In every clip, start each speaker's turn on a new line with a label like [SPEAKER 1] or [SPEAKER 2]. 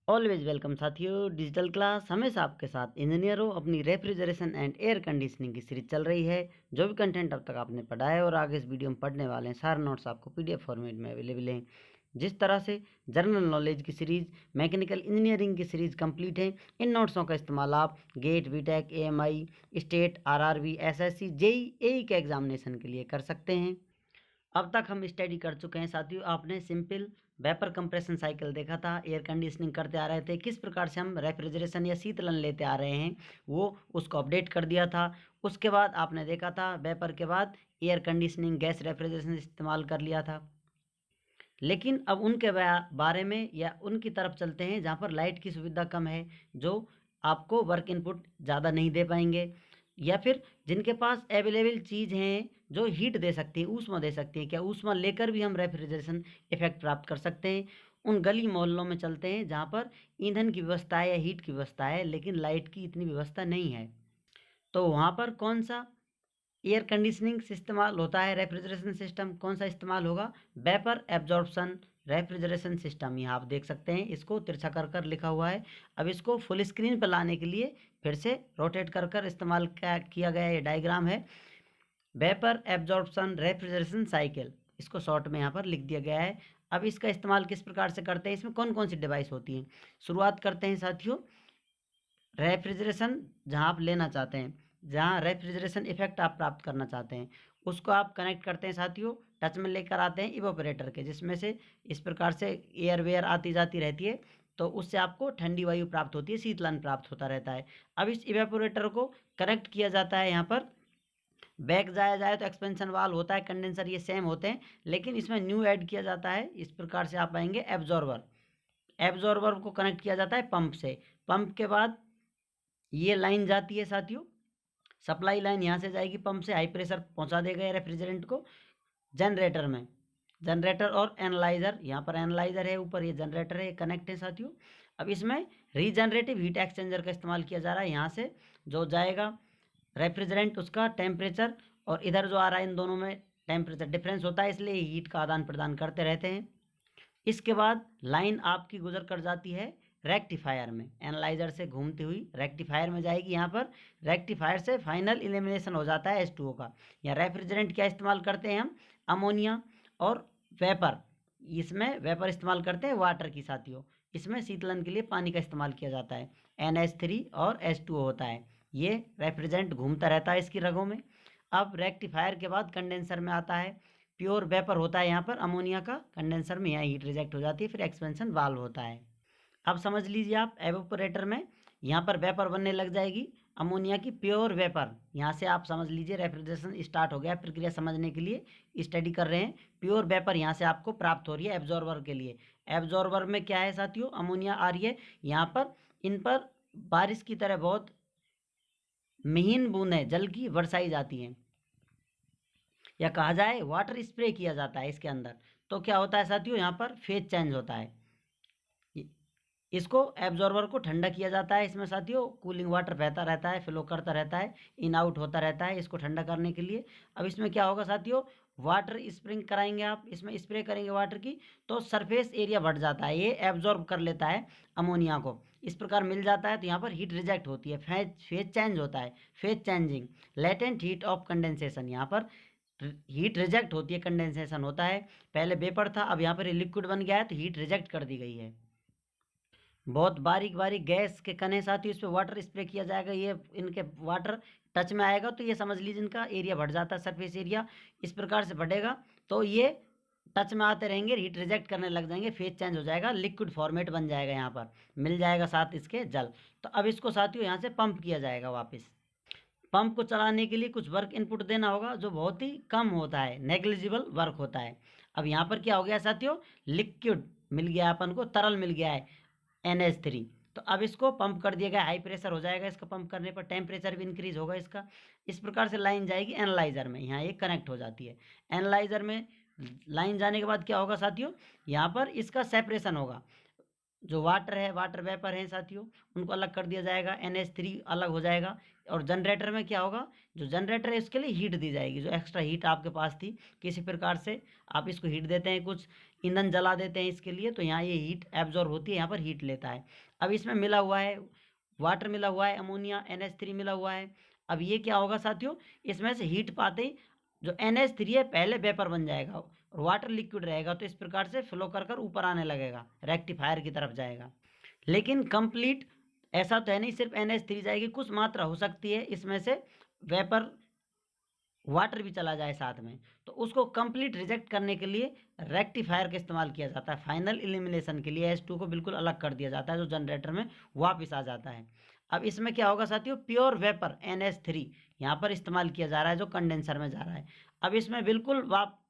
[SPEAKER 1] Always welcome साथियों। Digital class हमेशा आपके साथ। इंजीनियर हो, अपनी रेफ्रिजरेशन एंड एयर कंडीशनिंग की सीरीज चल रही है। जो भी कंटेंट अब तक आपने पढ़ा है और आगे इस वीडियो में पढ़ने वाले हैं, सारे नोट्स आपको पीडीएफ फॉर्मेट में अवेलेबल हैं। जिस तरह से जनरल नॉलेज की सीरीज, मैकेनिकल इंजीनियरिंग की सीरीज कंप्लीट है, इन नोट्सों का इस्तेमाल आप GATE, BTech, AMI, state, RRB, SSC, JE, AE के एग्जामिनेशन के लिए कर सकते हैं। अब तक हम स्टडी कर चुके हैं साथियों। आपने सिंपल वेपर कंप्रेशन साइकिल देखा था, एयर कंडीशनिंग करते आ रहे थे, किस प्रकार से हम रेफ्रिजरेशन या शीतलन लेते आ रहे हैं वो उसको अपडेट कर दिया था। उसके बाद आपने देखा था वेपर के बाद एयर कंडीशनिंग, गैस रेफ्रिजरेशन इस्तेमाल कर लिया था। लेकिन अब उनके बारे में या उनकी तरफ चलते हैं जहाँ पर लाइट की सुविधा कम है, जो आपको वर्क इनपुट ज़्यादा नहीं दे पाएंगे, या फिर जिनके पास अवेलेबल चीज़ हैं जो हीट दे सकती है, ऊष्मा दे सकती है। क्या ऊष्मा लेकर भी हम रेफ्रिजरेशन इफेक्ट प्राप्त कर सकते हैं? उन गली मोहल्लों में चलते हैं जहाँ पर ईंधन की व्यवस्था है या हीट की व्यवस्था है, लेकिन लाइट की इतनी व्यवस्था नहीं है। तो वहाँ पर कौन सा एयर कंडीशनिंग इस्तेमाल होता है? रेफ्रिजरेशन सिस्टम कौन सा इस्तेमाल होगा? Vapour absorption refrigeration system. यहाँ आप देख सकते हैं, इसको तिरछा कर कर लिखा हुआ है। अब इसको फुल स्क्रीन पर लाने के लिए फिर से रोटेट कर कर इस्तेमाल किया गया ये डायग्राम है। वेपर एब्जॉर्प्शन रेफ्रिजरेशन साइकिल, इसको शॉर्ट में यहाँ पर लिख दिया गया है। अब इसका इस्तेमाल किस प्रकार से करते हैं, इसमें कौन कौन सी डिवाइस होती हैं? शुरुआत करते हैं साथियों। रेफ्रिजरेशन जहाँ आप लेना चाहते हैं, जहाँ रेफ्रिजरेशन इफेक्ट आप प्राप्त करना चाहते हैं, उसको आप कनेक्ट करते हैं साथियों। टच में लेकर आते हैं इवेपोरेटर के, जिसमें से इस प्रकार से एयर वेयर आती जाती रहती है, तो उससे आपको ठंडी वायु प्राप्त होती है, शीतलन प्राप्त होता रहता है। अब इस इवेपोरेटर को कनेक्ट किया जाता है यहाँ पर। बैक जाया जाए तो एक्सपेंशन वाल होता है, कंडेंसर, ये सेम होते हैं, लेकिन इसमें न्यू ऐड किया जाता है। इस प्रकार से आप पाएंगे एब्जॉर्बर। एब्जॉर्बर को कनेक्ट किया जाता है पंप से। पंप के बाद ये लाइन जाती है साथियों, सप्लाई लाइन यहाँ से जाएगी, पंप से हाई प्रेशर पहुँचा देगा रेफ्रिजरेंट को जनरेटर में। जनरेटर और एनालाइजर, यहाँ पर एनालाइजर है, ऊपर ये जनरेटर है, ये कनेक्ट है साथियों। अब इसमें रीजनरेटिव हीट एक्सचेंजर का इस्तेमाल किया जा रहा है। यहाँ से जो जाएगा रेफ्रिजरेंट, उसका टेम्परेचर, और इधर जो आ रहा है, इन दोनों में टेम्परेचर डिफरेंस होता है, इसलिए हीट का आदान प्रदान करते रहते हैं। इसके बाद लाइन आपकी गुजर कर जाती है रेक्टिफायर में, एनालाइजर से घूमती हुई रेक्टिफायर में जाएगी। यहाँ पर रेक्टिफायर से फाइनल इलिमिनेशन हो जाता है H2O का। या रेफ्रिजरेंट क्या इस्तेमाल करते हैं हम? अमोनिया और वेपर। इसमें वेपर इस्तेमाल करते हैं वाटर की साथियों। इसमें शीतलन के लिए पानी का इस्तेमाल किया जाता है। NH3 और H2O होता है। ये रेफ्रिजरेंट घूमता रहता है इसकी रगों में। अब रेक्टिफायर के बाद कंडेंसर में आता है। प्योर वेपर होता है यहाँ पर अमोनिया का, कंडेंसर में यहाँ हीट रिजेक्ट हो जाती है, फिर एक्सपेंशन वाल्व होता है। अब समझ लीजिए आप, एवेपोरेटर में यहाँ पर वेपर बनने लग जाएगी अमोनिया की, प्योर वेपर। यहाँ से आप समझ लीजिए रेफ्रिजरेशन स्टार्ट हो गया। प्रक्रिया समझने के लिए स्टडी कर रहे हैं। प्योर वेपर यहाँ से आपको प्राप्त हो रही है एब्जॉर्बर के लिए। एब्जॉर्बर में क्या है साथियों? अमोनिया आ रही है यहाँ पर। इन पर बारिश की तरह बहुत महीन बूंदें जल की बरसाई जाती हैं, या कहा जाए वाटर स्प्रे किया जाता है इसके अंदर। तो क्या होता है साथियों, यहाँ पर फेज चेंज होता है। इसको एब्जॉर्बर को ठंडा किया जाता है। इसमें साथियों कूलिंग वाटर बहता रहता है, फ्लो करता रहता है, इन आउट होता रहता है, इसको ठंडा करने के लिए। अब इसमें क्या होगा साथियों, वाटर स्प्रिंग कराएंगे आप, इसमें स्प्रे करेंगे वाटर की, तो सरफेस एरिया बढ़ जाता है, ये एब्जॉर्ब कर लेता है अमोनिया को। इस प्रकार मिल जाता है, तो यहाँ पर हीट रिजेक्ट होती है, फेज चेंज होता है, phase changing, latent heat of condensation. यहाँ पर हीट रिजेक्ट होती है, कंडेंसेशन होता है। पहले वेपर था, अब यहाँ पर लिक्विड बन गया है, तो हीट रिजेक्ट कर दी गई है। बहुत बारीक बारीक गैस के कण साथ ही इस पर वाटर स्प्रे किया जाएगा। ये इनके वाटर टच में आएगा तो ये समझ लीजिए इनका एरिया बढ़ जाता है, सरफेस एरिया इस प्रकार से बढ़ेगा, तो ये टच में आते रहेंगे, हीट रिजेक्ट करने लग जाएंगे, फेज चेंज हो जाएगा, लिक्विड फॉर्मेट बन जाएगा, यहाँ पर मिल जाएगा साथ इसके जल। तो अब इसको साथियों यहाँ से पंप किया जाएगा वापस। पंप को चलाने के लिए कुछ वर्क इनपुट देना होगा, जो बहुत ही कम होता है, नेग्लिजिबल वर्क होता है। अब यहाँ पर क्या हो गया साथियों, लिक्विड मिल गया अपन को, तरल मिल गया है NH3। तो अब इसको पंप कर दिया गया, हाई प्रेशर हो जाएगा इसका पंप करने पर, टेम्परेचर भी इंक्रीज होगा इसका। इस प्रकार से लाइन जाएगी एनालाइजर में, यहाँ ये कनेक्ट हो जाती है। एनालाइजर में लाइन जाने के बाद क्या होगा साथियों, यहाँ पर इसका सेपरेशन होगा। जो वाटर है, वाटर वेपर है साथियों, उनको अलग कर दिया जाएगा, NH3 अलग हो जाएगा। और जनरेटर में क्या होगा, जो जनरेटर है उसके लिए हीट दी जाएगी, जो एक्स्ट्रा हीट आपके पास थी, किसी प्रकार से आप इसको हीट देते हैं कुछ, ईंधन जला देते हैं इसके लिए, तो यहाँ ये हीट एब्जॉर्ब होती है, यहाँ पर हीट लेता है। अब इसमें मिला हुआ है वाटर, मिला हुआ है अमोनिया, NH3 मिला हुआ है। अब ये क्या होगा साथियों, इसमें से हीट पाते ही जो NH3 है पहले वेपर बन जाएगा और वाटर लिक्विड रहेगा, तो इस प्रकार से फ्लो कर कर ऊपर आने लगेगा, रेक्टिफायर की तरफ जाएगा। लेकिन कंप्लीट ऐसा तो है नहीं, सिर्फ NH3 जाएगी, कुछ मात्रा हो सकती है इसमें से वेपर वाटर भी चला जाए साथ में, तो उसको कंप्लीट रिजेक्ट करने के लिए रेक्टिफायर का इस्तेमाल किया जाता है। फाइनल एलिमिनेशन के लिए H2 को बिल्कुल अलग कर दिया जाता है, जो जनरेटर में वापस आ जाता है। अब इसमें क्या होगा साथियों, प्योर वेपर NH3 यहाँ पर इस्तेमाल किया जा रहा है, जो कंडेंसर में जा रहा है। अब इसमें बिल्कुल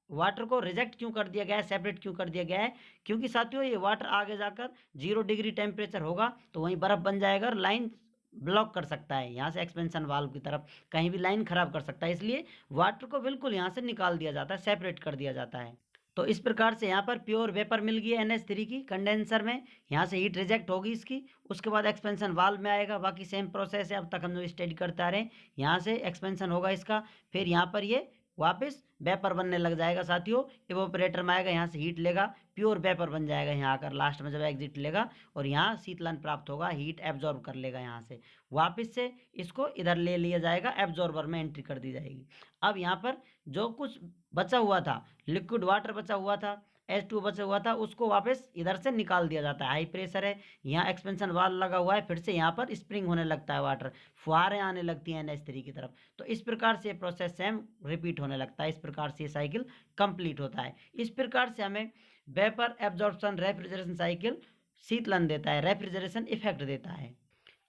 [SPEAKER 1] वाटर को रिजेक्ट क्यों कर दिया गया है, सेपरेट क्यों कर दिया गया है, क्योंकि साथियों ये वाटर आगे जाकर 0 डिग्री टेम्परेचर होगा तो वहीं बर्फ बन जाएगा और लाइन ब्लॉक कर सकता है, यहाँ से एक्सपेंशन वाल्व की तरफ कहीं भी लाइन खराब कर सकता है, इसलिए वाटर को बिल्कुल यहाँ से निकाल दिया जाता है, सेपरेट कर दिया जाता है। तो इस प्रकार से यहाँ पर प्योर वेपर मिल गई है NH3 की कंडेंसर में, यहाँ से हीट रिजेक्ट होगी इसकी, उसके बाद एक्सपेंशन वाल्व में आएगा। बाकी सेम प्रोसेस है, अब तक हम जो स्टडी करते आ रहे हैं। यहाँ से एक्सपेंशन होगा इसका, फिर यहाँ पर ये वापस वेपर बनने लग जाएगा साथियों, इवोपरेटर में आएगा, यहाँ से हीट लेगा, प्योर वेपर बन जाएगा यहाँ आकर लास्ट में जब एग्जिट लेगा, और यहाँ शीतलन प्राप्त होगा, हीट एब्जॉर्ब कर लेगा, यहाँ से वापस से इसको इधर ले लिया जाएगा, एब्जॉर्बर में एंट्री कर दी जाएगी। अब यहाँ पर जो कुछ बचा हुआ था, लिक्विड वाटर बचा हुआ था, H2 बचा हुआ था, उसको वापस इधर से निकाल दिया जाता है। हाई प्रेशर है, यहाँ एक्सपेंशन वाल्व लगा हुआ है, फिर से यहाँ पर स्प्रिंग होने लगता है, वाटर फुहारें आने लगती हैं NH3 की तरफ। तो इस प्रकार से प्रोसेस सेम रिपीट होने लगता है, इस प्रकार से ये साइकिल कंप्लीट होता है। इस प्रकार से हमें वेपर एब्जॉर्प्शन रेफ्रिजरेशन साइकिल शीतलन देता है, रेफ्रिजरेशन इफेक्ट देता है।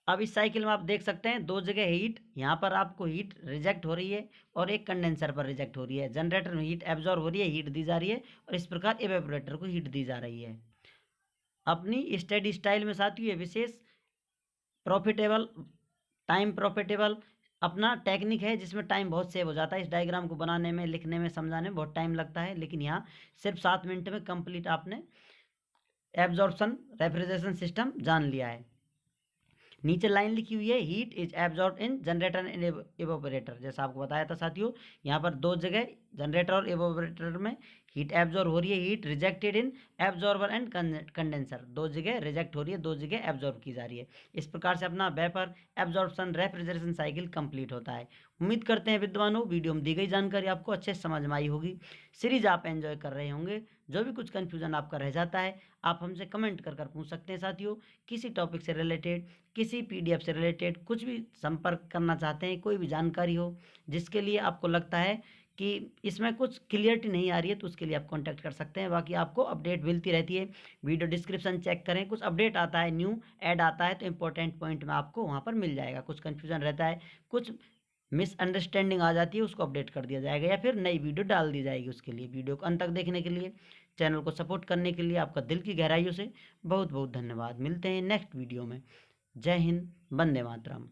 [SPEAKER 1] अब इस साइकिल में आप देख सकते हैं दो जगह हीट, यहाँ पर आपको हीट रिजेक्ट हो रही है और एक कंडेंसर पर रिजेक्ट हो रही है। जनरेटर में हीट एब्जॉर्ब हो रही है, हीट दी जा रही है, और इस प्रकार इवेपोरेटर को हीट दी जा रही है। अपनी स्टडी स्टाइल में साथियों ये विशेष प्रॉफिटेबल, टाइम प्रॉफिटेबल अपना टेक्निक है, जिसमें टाइम बहुत सेव हो जाता है। इस डायग्राम को बनाने में, लिखने में, समझाने में बहुत टाइम लगता है, लेकिन यहाँ सिर्फ 7 मिनट में कंप्लीट आपने एब्जॉर्प्शन रेफ्रिजरेशन सिस्टम जान लिया है। नीचे लाइन लिखी हुई है, heat is absorb in generator and evaporator, जैसा आपको बताया था साथियों। यहाँ पर दो जगह जनरेटर और इवेपोरेटर में हीट एब्जॉर्ब हो रही है, heat rejected in absorber and condenser, दो जगह रिजेक्ट हो रही है, दो जगह एब्जॉर्ब की जा रही है। इस प्रकार से अपना vapour absorption refrigeration cycle complete होता है। उम्मीद करते हैं विद्वानों वीडियो में दी गई जानकारी आपको अच्छे से समझ में आई होगी, सीरीज आप एंजॉय कर रहे होंगे। जो भी कुछ कन्फ्यूजन आपका रह जाता है आप हमसे कमेंट कर पूछ सकते हैं साथियों। किसी टॉपिक से रिलेटेड, किसी PDF से रिलेटेड कुछ भी संपर्क करना चाहते हैं, कोई भी जानकारी हो जिसके लिए आपको लगता है कि इसमें कुछ क्लियरिटी नहीं आ रही है, तो उसके लिए आप कांटेक्ट कर सकते हैं। बाकी आपको अपडेट मिलती रहती है, वीडियो डिस्क्रिप्शन चेक करें, कुछ अपडेट आता है, न्यू ऐड आता है तो इंपॉर्टेंट पॉइंट में आपको वहाँ पर मिल जाएगा। कुछ कन्फ्यूजन रहता है, कुछ मिसअंडरस्टैंडिंग आ जाती है, उसको अपडेट कर दिया जाएगा या फिर नई वीडियो डाल दी जाएगी। उसके लिए वीडियो को अंत तक देखने के लिए, चैनल को सपोर्ट करने के लिए आपका दिल की गहराइयों से बहुत बहुत धन्यवाद। मिलते हैं नेक्स्ट वीडियो में। जय हिंद, वंदे मातरम।